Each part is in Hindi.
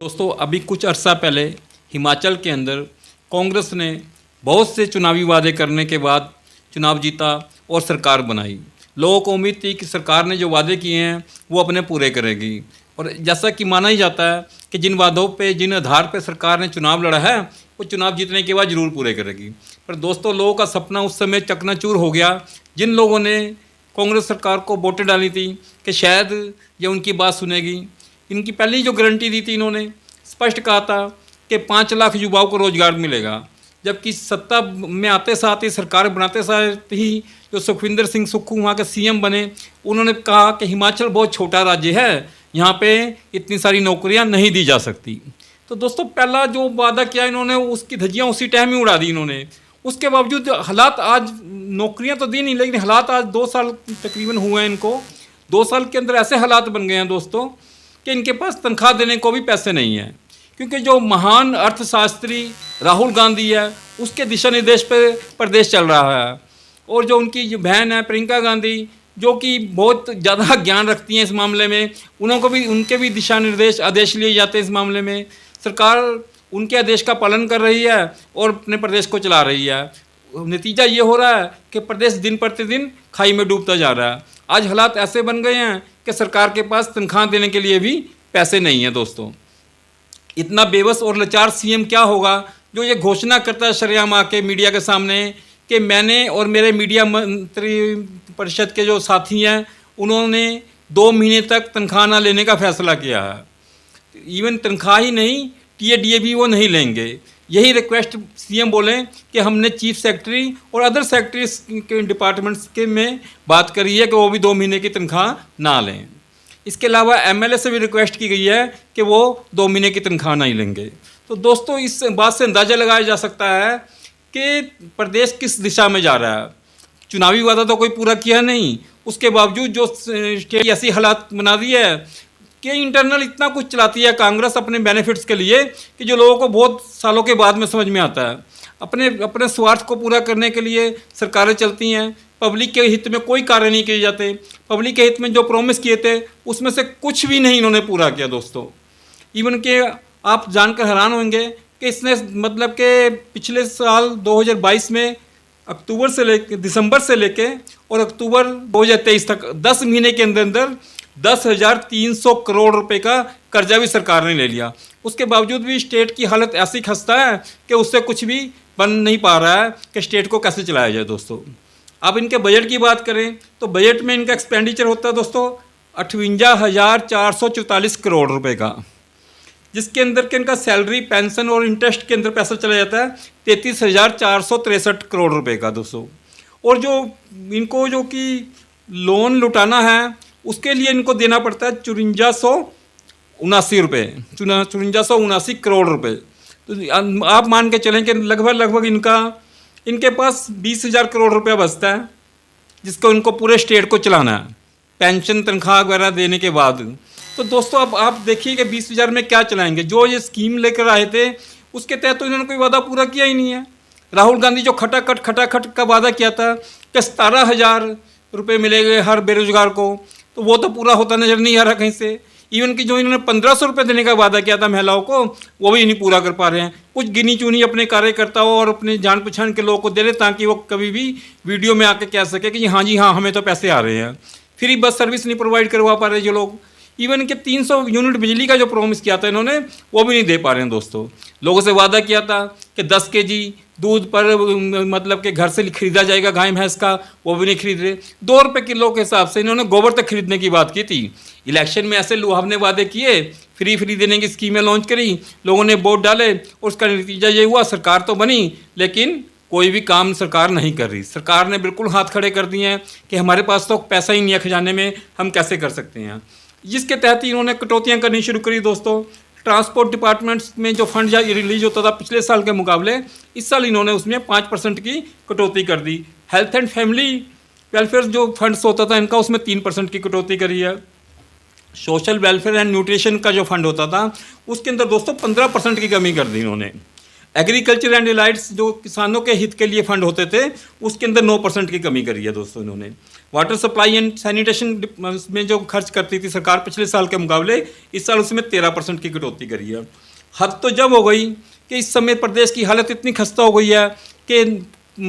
दोस्तों अभी कुछ अरसा पहले हिमाचल के अंदर कांग्रेस ने बहुत से चुनावी वादे करने के बाद चुनाव जीता और सरकार बनाई। लोगों को उम्मीद थी कि सरकार ने जो वादे किए हैं वो अपने पूरे करेगी और जैसा कि माना ही जाता है कि जिन वादों पे जिन आधार पे सरकार ने चुनाव लड़ा है वो चुनाव जीतने के बाद ज़रूर पूरे करेगी। पर दोस्तों लोगों का सपना उस समय चकनाचूर हो गया। जिन लोगों ने कांग्रेस सरकार को वोटें डाली थी कि शायद ये उनकी बात सुनेगी, इनकी पहली जो गारंटी दी थी, इन्होंने स्पष्ट कहा था कि 5 लाख युवाओं को रोजगार मिलेगा, जबकि सत्ता में आते साथ ही सरकार बनाते साथ ही जो सुखविंदर सिंह सुक्खू वहाँ के सीएम बने, उन्होंने कहा कि हिमाचल बहुत छोटा राज्य है, यहाँ पे इतनी सारी नौकरियाँ नहीं दी जा सकती। तो दोस्तों पहला जो वादा किया इन्होंने उसकी धज्जियाँ उसी टाइम ही उड़ा दी इन्होंने। उसके बावजूद हालात आज, नौकरियाँ तो दी नहीं लेकिन हालात आज 2 साल तकरीबन हुए हैं इनको। 2 साल के अंदर ऐसे हालात बन गए हैं दोस्तों कि इनके पास तनख्वाह देने को भी पैसे नहीं हैं, क्योंकि जो महान अर्थशास्त्री राहुल गांधी है उसके दिशा निर्देश पर प्रदेश चल रहा है, और जो उनकी जो बहन है प्रियंका गांधी जो कि बहुत ज़्यादा ज्ञान रखती हैं इस मामले में, उनके भी दिशा निर्देश आदेश लिए जाते हैं इस मामले में। सरकार उनके आदेश का पालन कर रही है और अपने प्रदेश को चला रही है। नतीजा ये हो रहा है कि प्रदेश दिन प्रतिदिन खाई में डूबता जा रहा है। आज हालात ऐसे बन गए हैं कि सरकार के पास तनख्वाह देने के लिए भी पैसे नहीं हैं। दोस्तों इतना बेबस और लाचार सीएम क्या होगा जो ये घोषणा करता है शरेआम आके मीडिया के सामने कि मैंने और मेरे मीडिया मंत्री परिषद के जो साथी हैं उन्होंने 2 महीने तक तनख्वाह ना लेने का फैसला किया है। इवन तनख्वाह ही नहीं, टीएडीए भी वो नहीं लेंगे। यही रिक्वेस्ट सीएम बोले कि हमने चीफ सेक्रेटरी और अदर सेक्रेटरीज के डिपार्टमेंट्स के में बात करी है कि वो भी 2 महीने की तनख्वाह ना लें। इसके अलावा एमएलए से भी रिक्वेस्ट की गई है कि वो 2 महीने की तनख्वाह नहीं लेंगे। तो दोस्तों इस बात से अंदाज़ा लगाया जा सकता है कि प्रदेश किस दिशा में जा रहा है। चुनावी वादा तो कोई पूरा किया नहीं, उसके बावजूद जो स्टेट ऐसी हालात बना दी है कि इंटरनल इतना कुछ चलाती है कांग्रेस अपने बेनिफिट्स के लिए कि जो लोगों को बहुत सालों के बाद में समझ में आता है। अपने स्वार्थ को पूरा करने के लिए सरकारें चलती हैं, पब्लिक के हित में कोई कार्य नहीं किए जाते। पब्लिक के हित में जो प्रॉमिस किए थे उसमें से कुछ भी नहीं इन्होंने पूरा किया। दोस्तों इवन के आप जानकर हैरान होंगे कि इसने मतलब कि पिछले साल 2022 में अक्टूबर से लेके दिसंबर से लेके और अक्टूबर 2023 तक 10 महीने के अंदर अंदर 10,300 करोड़ रुपए का कर्जा भी सरकार ने ले लिया। उसके बावजूद भी स्टेट की हालत ऐसी खस्ता है कि उससे कुछ भी बन नहीं पा रहा है कि स्टेट को कैसे चलाया जाए। दोस्तों अब इनके बजट की बात करें तो बजट में इनका एक्सपेंडिचर होता है दोस्तों 58,444 करोड़ रुपए का, जिसके अंदर के इनका सैलरी, पेंशन और इंटरेस्ट के अंदर पैसा चला जाता है 33,463 करोड़ रुपए का दोस्तों। और जो इनको जो कि लोन लुटाना है उसके लिए इनको देना पड़ता है 5479 रुपये, 5479 करोड़ रुपए। तो आप मान के चलें कि लगभग इनके पास 20,000 करोड़ रुपया बचता है, जिसको इनको पूरे स्टेट को चलाना है पेंशन तनख्वाह वगैरह देने के बाद। तो दोस्तों अब आप देखिए कि 20,000 में क्या चलाएंगे। जो ये स्कीम लेकर आए थे उसके तहत तो इन्होंने कोई वादा पूरा किया ही नहीं है। राहुल गांधी जो खटाखट का वादा किया था कि 17,000 रुपये मिलेंगे हर बेरोजगार को, तो वो तो पूरा होता नजर नहीं आ रहा कहीं से। इवन कि जो इन्होंने 1,500 रुपये देने का वादा किया था महिलाओं को वो भी नहीं पूरा कर पा रहे हैं। कुछ गिनी चुनी अपने कार्यकर्ताओं और अपने जान पहचान के लोगों को दे रहे ताकि वो कभी भी वीडियो में आके कह सके कि हाँ जी हाँ हमें तो पैसे आ रहे हैं। फ्री बस सर्विस नहीं प्रोवाइड करवा पा रहे जो लोग। इवन के 300 यूनिट बिजली का जो प्रॉमिस किया था इन्होंने वो भी नहीं दे पा रहे हैं। दोस्तों लोगों से वादा किया था कि 10 केजी दूध पर मतलब कि घर से खरीदा जाएगा गाय भैंस का, वो भी नहीं खरीद रहे। 2 रुपये किलो के हिसाब से इन्होंने गोबर तक खरीदने की बात की थी। इलेक्शन में ऐसे लुभावने वादे किए, फ्री देने की स्कीमें लॉन्च करी, लोगों ने वोट डाले और उसका नतीजा ये हुआ सरकार तो बनी लेकिन कोई भी काम सरकार नहीं कर रही। सरकार ने बिल्कुल हाथ खड़े कर दिए हैं कि हमारे पास तो पैसा ही नहीं है खजाने में, हम कैसे कर सकते हैं। जिसके तहत ही इन्होंने कटौतियाँ करनी शुरू करी। दोस्तों ट्रांसपोर्ट डिपार्टमेंट्स में जो फंड रिलीज होता था पिछले साल के मुकाबले इस साल इन्होंने उसमें 5% की कटौती कर दी। हेल्थ एंड फैमिली वेलफेयर जो फंड्स होता था इनका उसमें 3% की कटौती करी है। सोशल वेलफेयर एंड न्यूट्रिशन का जो फंड होता था उसके अंदर दोस्तों 15% की कमी कर दी इन्होंने। एग्रीकल्चर एंड एलाइड्स जो किसानों के हित के लिए फंड होते थे उसके अंदर 9% की कमी करी है दोस्तों इन्होंने। वाटर सप्लाई एंड सैनिटेशन में जो खर्च करती थी सरकार पिछले साल के मुकाबले, इस साल उसमें 13% की कटौती करी है। हद तो जब हो गई कि इस समय प्रदेश की हालत इतनी खस्ता हो गई है कि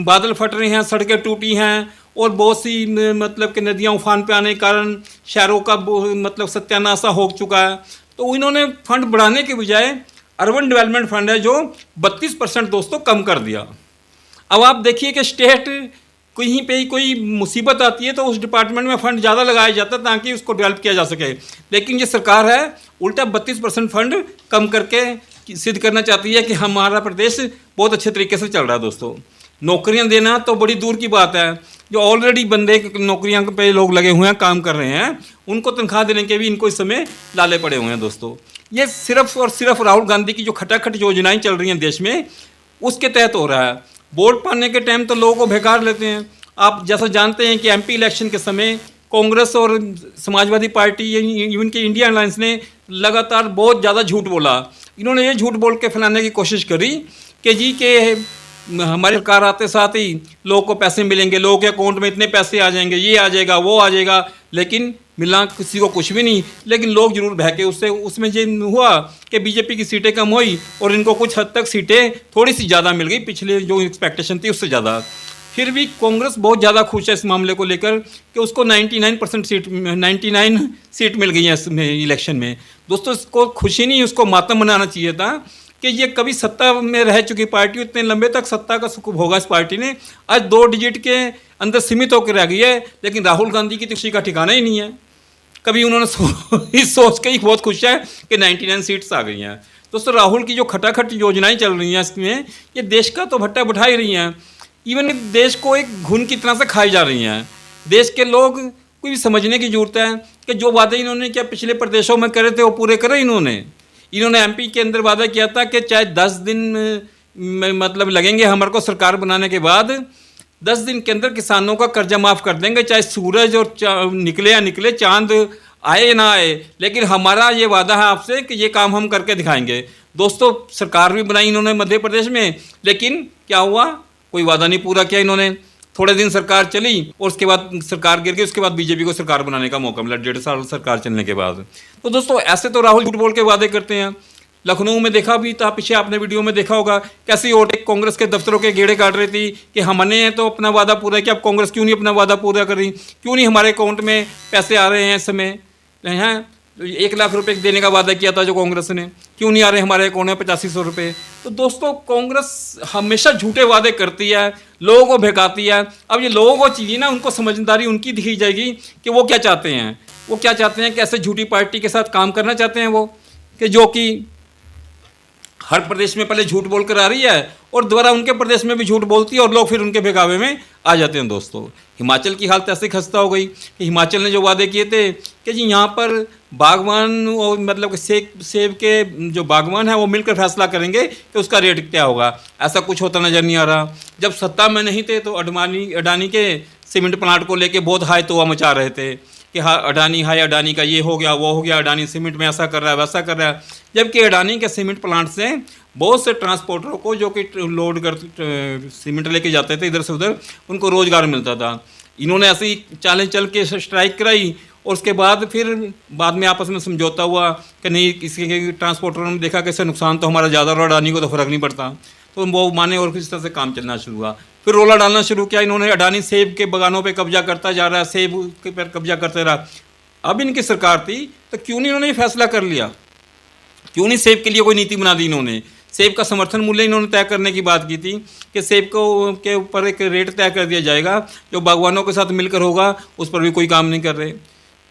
बादल फट रहे हैं, सड़कें टूटी हैं और बहुत सी मतलब कि नदियाँ उफान पे आने के कारण शहरों का मतलब सत्यानाशा हो चुका है। तो इन्होंने फंड बढ़ाने के बजाय अर्बन डेवलपमेंट फंड है जो 32% दोस्तों कम कर दिया। अब आप देखिए कि स्टेट कहीं पे ही कोई मुसीबत आती है तो उस डिपार्टमेंट में फंड ज़्यादा लगाया जाता है ताकि उसको डेवलप किया जा सके, लेकिन ये सरकार है उल्टा 32% फंड कम करके सिद्ध करना चाहती है कि हमारा प्रदेश बहुत अच्छे तरीके से चल रहा है। दोस्तों, नौकरियां देना तो बड़ी दूर की बात है, जो ऑलरेडी बंदे नौकरियां पे लोग लगे हुए हैं, काम कर रहे हैं, उनको तनख्वाह देने के भी इनको इस समय लाले पड़े हुए हैं। दोस्तों, ये सिर्फ और सिर्फ राहुल गांधी की जो खटाखट योजनाएं चल रही हैं देश में, उसके तहत हो रहा है। वोट पाने के टाइम तो लोगों को बेकार लेते हैं। आप जैसा जानते हैं कि एमपी इलेक्शन के समय कांग्रेस और समाजवादी पार्टी इवन कि इंडिया अलायंस ने लगातार बहुत ज़्यादा झूठ बोला। इन्होंने ये झूठ बोल के फैलाने की कोशिश करी कि जी के हमारी सरकार आते साथ ही लोगों को पैसे मिलेंगे, लोगों के अकाउंट में इतने पैसे आ जाएंगे, ये आ जाएगा, वो आ जाएगा, लेकिन मिला किसी को कुछ भी नहीं। लेकिन लोग जरूर बहके उसमें ये हुआ कि बीजेपी की सीटें कम हुई और इनको कुछ हद तक सीटें थोड़ी सी ज़्यादा मिल गई, पिछले जो एक्सपेक्टेशन थी उससे ज़्यादा। फिर भी कांग्रेस बहुत ज़्यादा खुश है इस मामले को लेकर कि उसको 99 सीट मिल गई है इसमें इलेक्शन में। दोस्तों, इसको खुशी नहीं, उसको मातम मनाना चाहिए था कि ये कभी सत्ता में रह चुकी पार्टी, इतने लंबे तक सत्ता का सुख भोगा इस पार्टी ने, आज 2 डिजिट के अंदर सीमित होकर रह गई है। लेकिन राहुल गांधी की तो किसी का ठिकाना ही नहीं है। कभी उन्होंने इस सोच के ही बहुत खुश है कि 99 सीट्स आ गई हैं। दोस्तों, राहुल की जो खटाखट योजनाएं चल रही हैं इसमें, ये देश का तो भट्टा बैठा ही रही हैं, इवन देश को एक घुन की तरह से खाई जा रही हैं। देश के लोग को भी समझने की जरूरत है कि जो वादे इन्होंने क्या पिछले प्रदेशों में करे थे वो पूरे करे इन्होंने एमपी के अंदर वादा किया था कि चाहे 10 दिन मतलब लगेंगे हमारे को सरकार बनाने के बाद, 10 दिन के अंदर किसानों का कर्जा माफ़ कर देंगे, चाहे सूरज और निकले या निकले, चांद आए ना आए, लेकिन हमारा ये वादा है आपसे कि ये काम हम करके दिखाएंगे। दोस्तों, सरकार भी बनाई इन्होंने मध्य प्रदेश में, लेकिन क्या हुआ, कोई वादा नहीं पूरा किया इन्होंने। थोड़े दिन सरकार चली और उसके बाद सरकार गिर गई, उसके बाद बीजेपी को सरकार बनाने का मौका मिला 1.5 साल सरकार चलने के बाद। तो दोस्तों, ऐसे तो राहुल झूठ बोल के वादे करते हैं। लखनऊ में देखा भी था, पीछे आपने वीडियो में देखा होगा, कैसी औरतें कांग्रेस के दफ्तरों के गेड़े काट रही थी कि हमने तो अपना वादा पूरा किया, अब कांग्रेस क्यों नहीं अपना वादा पूरा कर रही, क्यों नहीं हमारे अकाउंट में पैसे आ रहे हैं इस समय हैं। 1 लाख रुपए देने का वादा किया था जो कांग्रेस ने, क्यों नहीं आ रहे हमारे अकाउंट में 8500 रुपये। तो दोस्तों, कांग्रेस हमेशा झूठे वादे करती है, लोगों को बहकाती है। अब ये लोगों को चाहिए ना, उनको समझदारी उनकी दिखाई जाएगी कि वो क्या चाहते हैं। वो क्या चाहते हैं कि ऐसे झूठी पार्टी के साथ काम करना चाहते हैं वो, कि जो कि हर प्रदेश में पहले झूठ बोल कर आ रही है और दोबारा उनके प्रदेश में भी झूठ बोलती है और लोग फिर उनके बहकावे में आ जाते हैं। दोस्तों, हिमाचल की हालत ऐसे खस्ता हो गई कि हिमाचल ने जो वादे किए थे कि जी यहाँ पर बागवान और मतलब कि सेब के जो बागवान हैं वो मिलकर फैसला करेंगे कि उसका रेट क्या होगा, ऐसा कुछ होता नज़र नहीं आ रहा। जब सत्ता में नहीं थे तो अडानी के सीमेंट प्लांट को लेके बहुत हाई तोवा मचा रहे थे कि हाँ अडानी का ये हो गया, वो हो गया, अडानी सीमेंट में ऐसा कर रहा है, वैसा कर रहा है। जबकि अडानी के सीमेंट प्लांट से बहुत से ट्रांसपोर्टरों को जो कि लोड कर सीमेंट लेके जाते थे इधर से उधर, उनको रोज़गार मिलता था। इन्होंने ऐसी चालें चल के स्ट्राइक कराई और उसके बाद फिर बाद में आपस में समझौता हुआ कि नहीं, किसी के ट्रांसपोर्टरों ने देखा कि इससे नुकसान तो हमारा ज़्यादा, और अडानी को तो फ़र्क नहीं पड़ता, तो वो माने और किसी तरह से काम चलना शुरू हुआ। फिर रोला डालना शुरू किया इन्होंने, अडानी सेब के बागानों पे कब्जा करता जा रहा है, सेब के पर कब्जा करते रहा। अब इनकी सरकार थी तो क्यों नहीं इन्होंने ये फैसला कर लिया, क्यों नहीं सेब के लिए कोई नीति बना दी इन्होंने। सेब का समर्थन मूल्य इन्होंने तय करने की बात की थी कि सेब को के ऊपर एक रेट तय कर दिया जाएगा, जो बागवानों के साथ मिलकर होगा, उस पर भी कोई काम नहीं कर रहे।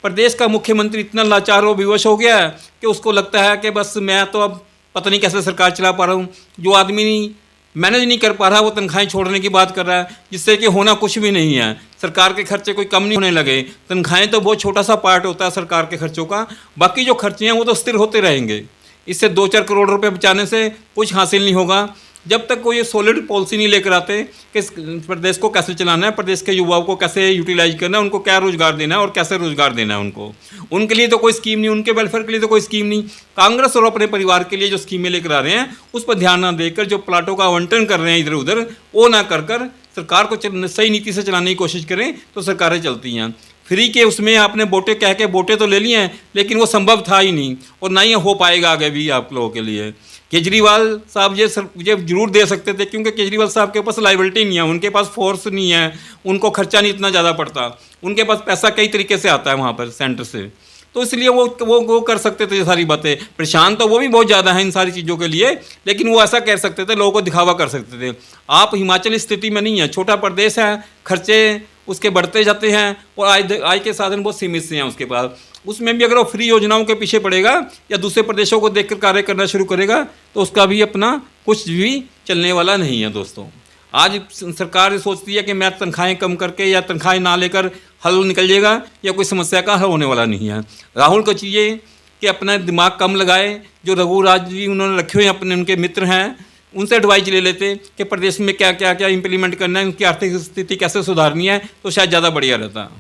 प्रदेश का मुख्यमंत्री इतना लाचार और विवश हो गया है कि उसको लगता है कि बस मैं तो अब पता नहीं कैसे सरकार चला पा रहा हूँ। जो आदमी मैनेज नहीं कर पा रहा वो तनख्वाहें छोड़ने की बात कर रहा है, जिससे कि होना कुछ भी नहीं है। सरकार के खर्चे कोई कम नहीं होने लगे, तनख्वाहें तो बहुत छोटा सा पार्ट होता है सरकार के खर्चों का, बाकी जो खर्चे हैं वो तो स्थिर होते रहेंगे। इससे 2-4 करोड़ रुपए बचाने से कुछ हासिल नहीं होगा जब तक कोई सॉलिड पॉलिसी नहीं लेकर आते कि प्रदेश को कैसे चलाना है, प्रदेश के युवाओं को कैसे यूटिलाइज करना है, उनको क्या रोजगार देना है और कैसे रोजगार देना है उनको। उनके लिए तो कोई स्कीम नहीं, उनके वेलफेयर के लिए तो कोई स्कीम नहीं। कांग्रेस और अपने परिवार के लिए जो स्कीमें लेकर आ रहे हैं उस पर ध्यान ना देकर जो प्लाटों का आवंटन कर रहे हैं इधर उधर, वो ना कर सरकार को सही नीति से चलाने की कोशिश करें तो सरकारें चलती हैं। फ्री के उसमें आपने वोटें कह के वोटें तो ले लिए हैं, लेकिन वो संभव था ही नहीं और ना ही हो पाएगा आगे भी आप लोगों के लिए। केजरीवाल साहब ये जरूर दे सकते थे, क्योंकि केजरीवाल साहब के पास लाइबिलिटी नहीं है, उनके पास फोर्स नहीं है, उनको खर्चा नहीं इतना ज़्यादा पड़ता, उनके पास पैसा कई तरीके से आता है वहाँ पर सेंटर से, तो इसलिए वो कर सकते थे ये सारी बातें। परेशान तो वो भी बहुत ज़्यादा हैं इन सारी चीज़ों के लिए, लेकिन वो ऐसा कह सकते थे, लोगों को दिखावा कर सकते थे। आप हिमाचल स्थिति में नहीं है, छोटा प्रदेश है, खर्चे उसके बढ़ते जाते हैं और आय के साधन बहुत सीमित से हैं उसके पास। उसमें भी अगर वो फ्री योजनाओं के पीछे पड़ेगा या दूसरे प्रदेशों को देखकर कार्य करना शुरू करेगा तो उसका भी अपना कुछ भी चलने वाला नहीं है दोस्तों। आज सरकार सोचती है कि मैं तनख्वाहें कम करके या तनख्वाहें ना लेकर हल निकल जाएगा या कोई समस्या का हल होने वाला नहीं है। राहुल को चाहिए कि अपना दिमाग कम लगाए, जो रघुराज जी उन्होंने रखे हुए अपने उनके मित्र हैं उनसे एडवाइज ले लेते कि प्रदेश में क्या क्या क्या इम्प्लीमेंट करना है, उनकी आर्थिक स्थिति कैसे सुधारनी है, तो शायद ज़्यादा बढ़िया रहता।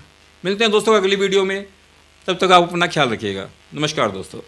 मिलते हैं दोस्तों अगली वीडियो में, तब तक आप अपना ख्याल रखिएगा। नमस्कार दोस्तों।